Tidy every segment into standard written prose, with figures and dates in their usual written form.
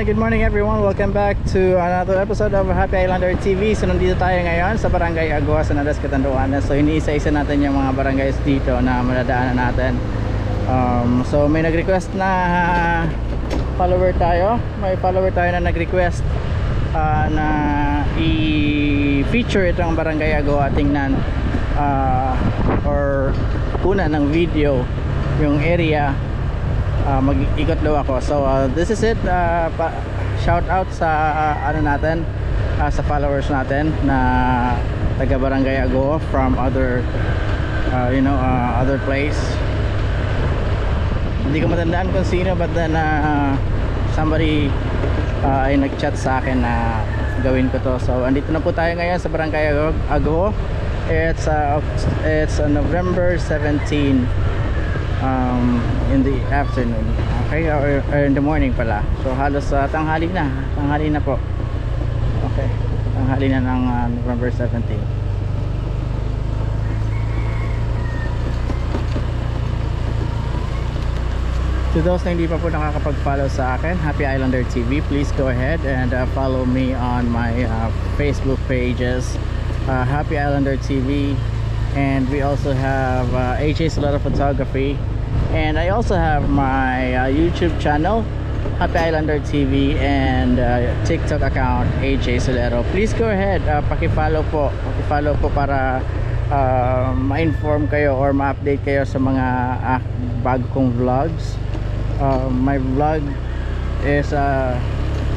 good morning everyone. Welcome back to another episode of Happy Islander TV. So nandito tayo ngayon sa Barangay Agua, San Andres, Catanduanes. So iniisa-isa natin yung mga barangays dito na madadaanan natin. So may nag-request na follower tayo. May follower tayo na nag-request na i-feature itong Barangay Agua. Tingnan or kunan ng video yung area. Mag-ikot daw ako. So this is it. Shout out sa ano natin, sa followers natin na taga Barangay Agua from other other place. Hindi ko matandaan kung sino, but then somebody ay nag-chat sa akin na gawin ko to. So andito na po tayo ngayon sa Barangay Agua. It's November 17 in the afternoon, okay, or in the morning pala. So halos tanghali na po. Okay, tanghali na ng November 17. To those na hindi pa po nakakapag-follow sa akin, Happy Islander TV, please go ahead and follow me on my Facebook pages, Happy Islander TV, and we also have AJ Solero Photography, and I also have my YouTube channel, Happy Islander TV, and TikTok account, AJ Solero. Please go ahead, paki-follow po para ma-inform kayo or ma-update kayo sa mga bago kong vlogs. My vlog is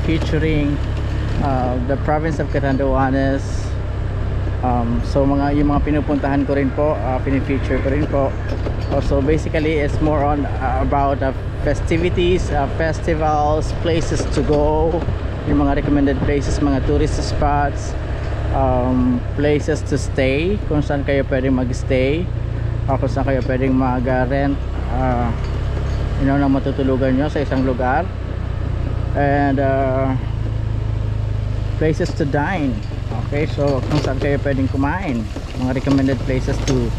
featuring the province of Catanduanes. So yung mga pinupuntahan ko rin po, pinifeature ko rin po. So basically it's more on about festivities, festivals, places to go, yung mga recommended places, mga tourist spots, places to stay, kung saan kayo pwedeng mag-stay, kung saan kayo pwedeng mag-rent na matutulugan nyo sa isang lugar, and places to dine. Okay, so kung saan kayo pwedeng kumain, mga recommended places to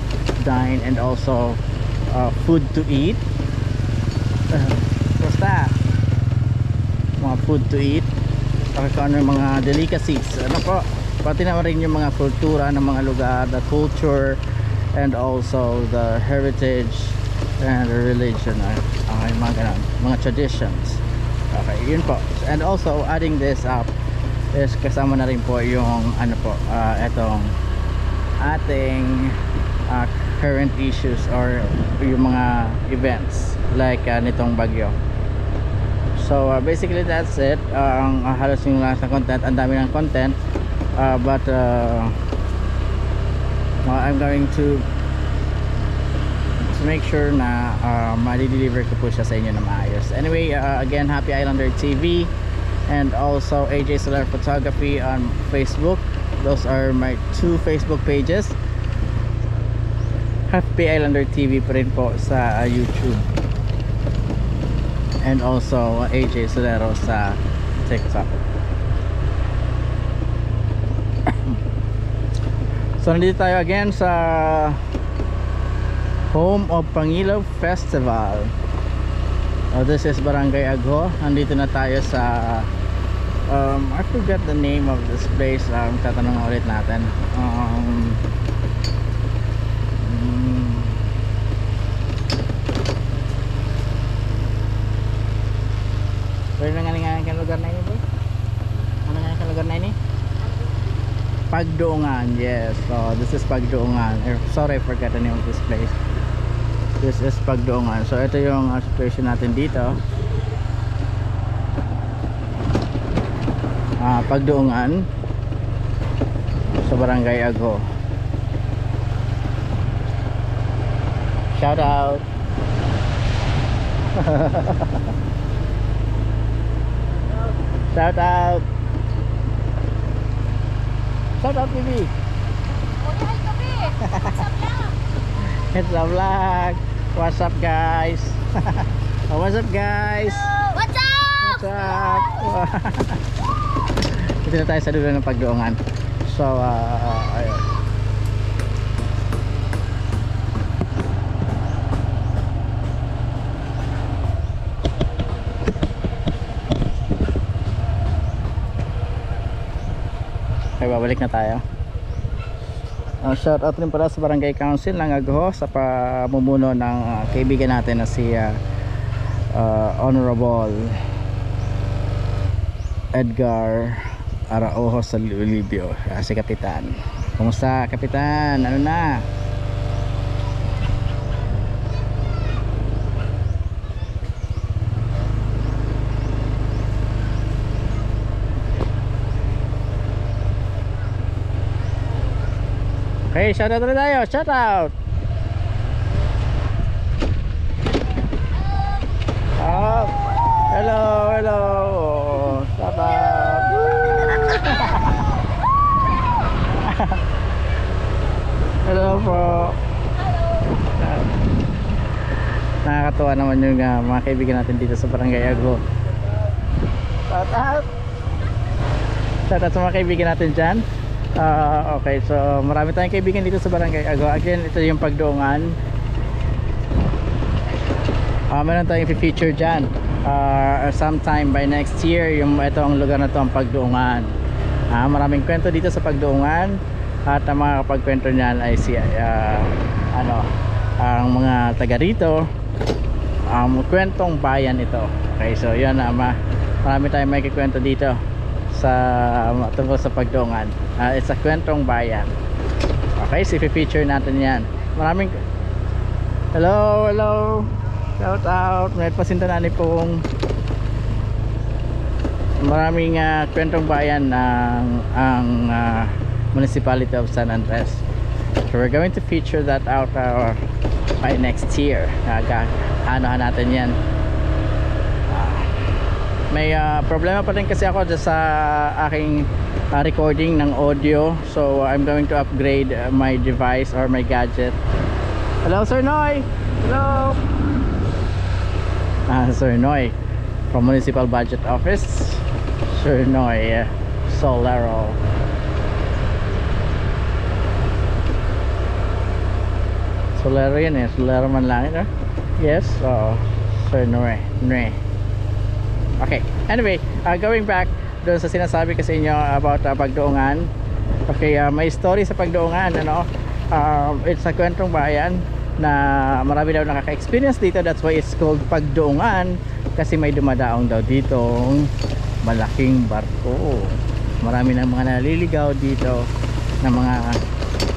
dine, and also food to eat. Basta mga food to eat, kung ano yung mga delicacies, ano po, pati naman rin yung mga kultura ng mga lugar, the culture, and also the heritage and the religion, mga ganun, mga traditions. Okay, yun po. And also adding this up is kasama na rin po yung ano po, etong ating current issues or yung mga events like nitong bagyo. So basically that's it. Ang halos yung last na content, ang dami ng content, but I'm going to make sure na ma-deliver ko po siya sa inyo na maayos. Anyway, again, Happy Islander TV, and also AJ Solero Photography on Facebook. Those are my two Facebook pages. Happy Islander TV pa rin po sa YouTube, and also AJ Solero sa TikTok. So nandito tayo again sa home of Pangilaw Festival. This is Barangay Agua. Nandito na tayo sa I forgot the name of this place. Tatanong ulit natin. Pero nangalingan ka lugar na ini, boy? Ano nga lugar na ini? Pagduungan, yes. So this is Pagduungan. Sorry, I forgot the name of this place. This is Pagduungan. So ito yung situation natin dito. Pagduungan sa Barangay Agua. Shout out. Shout out. Shout out, baby. Hi, Gabi. What's up lang? It's a vlog. What's up, guys? What's up, guys? What's up? What's up? Dito na tayo sa dulo ng Pagduungan. So, ayun. Okay, babalik na tayo. Shout out rin pala sa Barangay Council ng Agho sa pamumuno ng kaibigan natin na si Honorable Edgar Araujo Salulibio, si Kapitan. Kumusta, Kapitan? Ano na? Okay, shout out na tayo. Shout out. Hello, hello. Shout out. Hello po. Nakakatuwa naman yung mga kaibigan natin dito sa Barangay Agho. Shout out. Shout out sa mga kaibigan natin dyan. Okay, so marami tayong kaibigan dito sa Barangay Agho. Again, ito yung Pagduungan. Meron tayong feature dyan sometime by next year. Ito ang lugar na to, ang Pagduungan. Maraming kwento dito sa Pagduungan. At ang mga kapagkwento niyan ay ang mga taga rito. Kwentong bayan ito. Okay, so yun, marami tayong may kikwento dito tungkol sa Pagduungan. It's a kwentong bayan. Okay, so i-feature natin yan. Maraming hello, hello. Shout out. May pasintanani pong maraming kwentong bayan ng Municipality of San Andres. So we're going to feature that out by next year. Anohan natin yan. May problema pa rin kasi ako sa aking recording ng audio, so I'm going to upgrade my device or my gadget. Hello, Sir Noy. Hello. Sir Noy from Municipal Budget Office. Sir Noy Solero. Solero yan eh. Solero man lang eh. Yes. Sir Noy. Okay, anyway, going back doon sa sinasabi ko sa inyo about Pagduungan. Okay, may story sa Pagduungan, it's a kwentong bayan na marami daw nakaka-experience dito. That's why it's called Pagduungan, kasi may dumadaong daw ditong malaking barko. Marami ng mga naliligaw dito na mga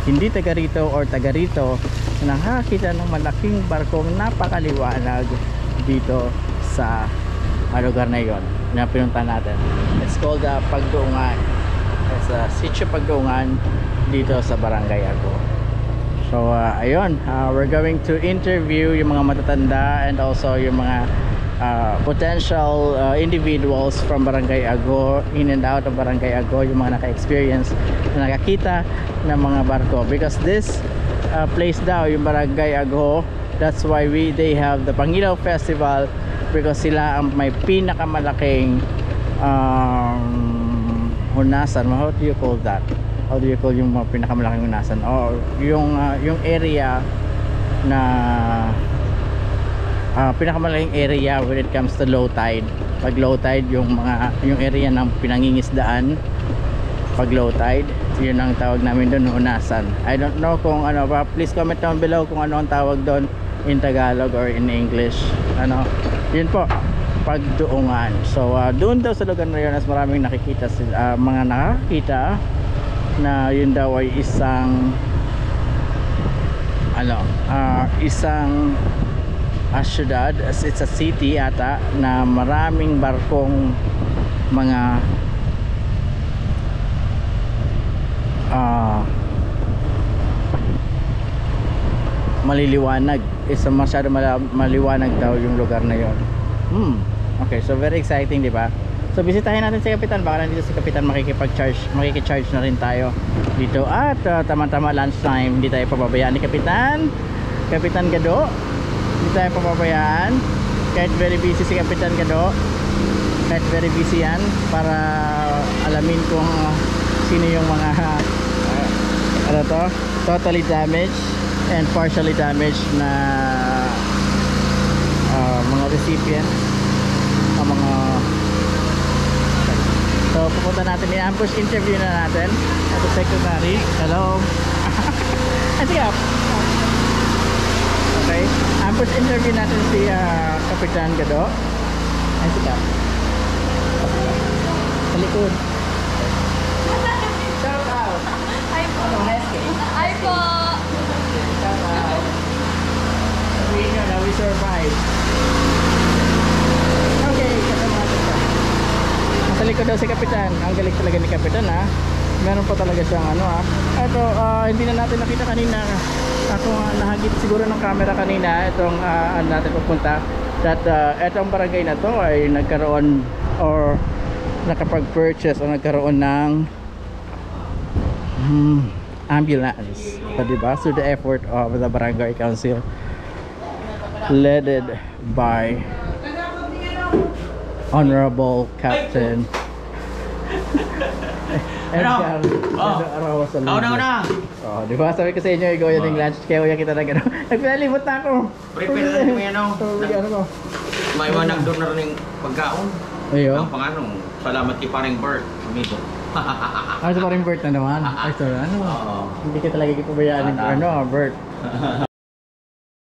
hindi taga rito or taga rito na nakakita ng malaking barkong napakaliwanag dito sa lugar na yon na pinunta natin. It's called Pagduungan. It's a sitio Pagduungan dito sa Barangay Agho. So ayun, we're going to interview yung mga matatanda and also yung mga potential individuals from Barangay Agho, in and out of Barangay Agho, yung mga naka-experience na nakakita ng mga barko, because this place daw, yung Barangay Agho, that's why they have the Pangilaw Festival, because sila ang may pinakamalaking hunasan. How do you call that? How do you call yung pinakamalaking hunasan? O yung area na pinakamalaking area when it comes to low tide. Pag low tide, yung area ng pinangingisdaan pag low tide, yun ang tawag namin doon, hunasan. I don't know kung ano ba, please comment down below kung ano ang tawag doon in Tagalog or in English. Yun po, Pagduungan. So doon daw sa lugar na yun, as maraming nakikita mga nakakita na yun daw ay isang syudad, it's a city ata, na maraming barkong mga maliliwanag. Isa masyado maliwanag daw yung lugar na yon. Okay, so very exciting, di ba? So bisitahin natin si Kapitan. Baka nandito si Kapitan, makikicharge na rin tayo dito. At tama-tama lunchtime, hindi tayo pababayaan ni Kapitan Gado. Hindi tayo pababayaan kahit very busy si Kapitan Gado, kahit very busy yan, para alamin kung sino yung mga totally damaged and partially damaged na mga recipient, mga so pupunta natin, i-ambush interview na natin at the secretary. Hello. Ay, sige. Okay, ambush interview natin si Kapitan Gado. Ay, sige. Sa likod. Shout out. Hi po. Hi po. Shout out. Sabihin nyo na we survive. Okay, kasama natin siya. Nasa likod daw si Kapitan. Ang galing talaga ni Kapitan, ha. Meron pa talaga siyang ano, ha. Ito, hindi na natin nakita kanina. Ako nahagip siguro ng camera kanina. Itong natin pupunta. That itong barangay na to ay nagkaroon or nakapag-purchase o nagkaroon ng ambulance. So, diba? So the effort of the barangay council led by Honorable Captain Edgar Araw sa Una. Oh, di ba? Sabi ko sa inyo, ikaw yan yung lunch. Kaya uya kita na gano'n. Nagpinalimot na ako. Prepare na mo yan, Ano ko? May mga nagdonar ng pagkaon. Ayun. Ang panganong, salamat kay paring Bert. Amigo. Ay, sa paring Bert na naman. Ay, sorry. Ano? Oo. Hindi ka talaga ipabayaan ng Bert.